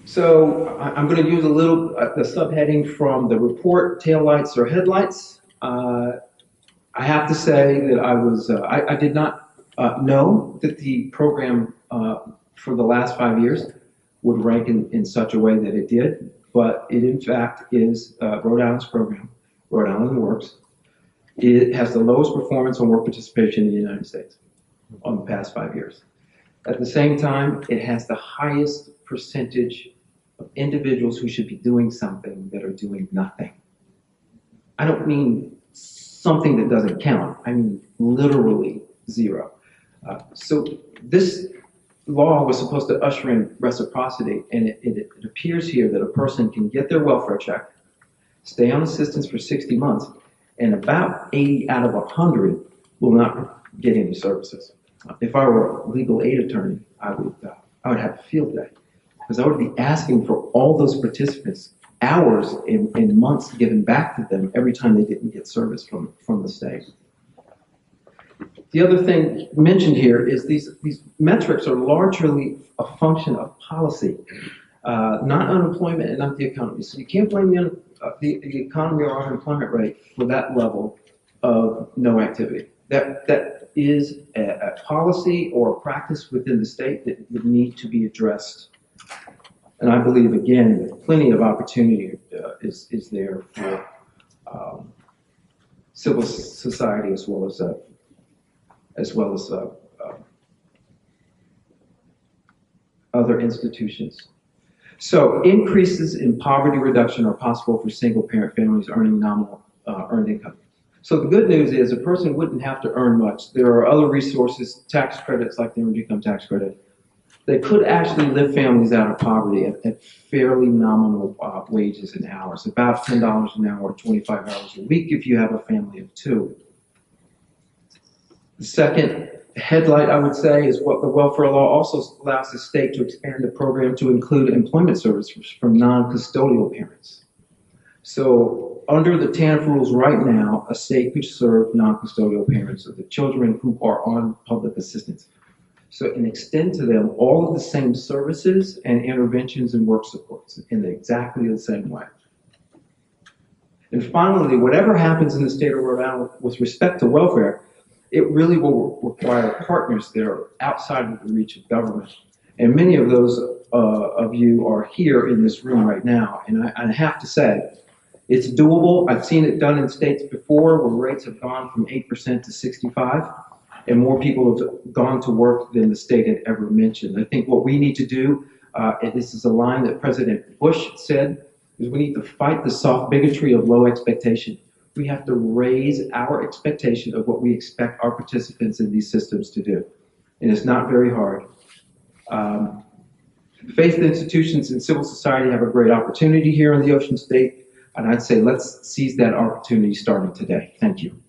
So I'm going to use a little the subheading from the report, taillights or headlights. I have to say that I did not know that the program for the last 5 years would rank in such a way that it did, but it in fact is Rhode Island's program, Rhode Island Works. It has the lowest performance on work participation in the United States on the past 5 years. At the same time, it has the highest percentage of individuals who should be doing something that are doing nothing. I don't mean something that doesn't count. I mean literally zero. So this law was supposed to usher in reciprocity, and it appears here that a person can get their welfare check, stay on assistance for 60 months, and about 80 out of 100 will not get any services. If I were a legal aid attorney, I would have a field day, because I would be asking for all those participants hours and months given back to them every time they didn't get service from the state. The other thing mentioned here is these metrics are largely a function of policy, not unemployment and not the economy. So you can't blame the economy or unemployment rate for that level of no activity. That is a policy or a practice within the state that would need to be addressed. And I believe, again, that plenty of opportunity is there for civil society as well as other institutions. So increases in poverty reduction are possible for single-parent families earning nominal earned income. So the good news is a person wouldn't have to earn much. There are other resources, tax credits like the earned income tax credit. They could actually lift families out of poverty at fairly nominal wages and hours, about $10 an hour, 25 hours a week if you have a family of 2. The second headlight, I would say, is what the welfare law also allows the state to expand the program to include employment services from non-custodial parents. So under the TANF rules right now, a state could serve non-custodial parents of the children who are on public assistance. So and extend to them all of the same services and interventions and work supports in exactly the same way. And finally, whatever happens in the state of Rhode Island with respect to welfare, it really will require partners that are outside of the reach of government. And many of those of you are here in this room right now. And I have to say, it's doable. I've seen it done in states before where rates have gone from 8% to 65%. And more people have gone to work than the state had ever mentioned. I think what we need to do, and this is a line that President Bush said, is we need to fight the soft bigotry of low expectation. We have to raise our expectation of what we expect our participants in these systems to do. And it's not very hard. Faith institutions and civil society have a great opportunity here in the Ocean State, and I'd say let's seize that opportunity starting today. Thank you.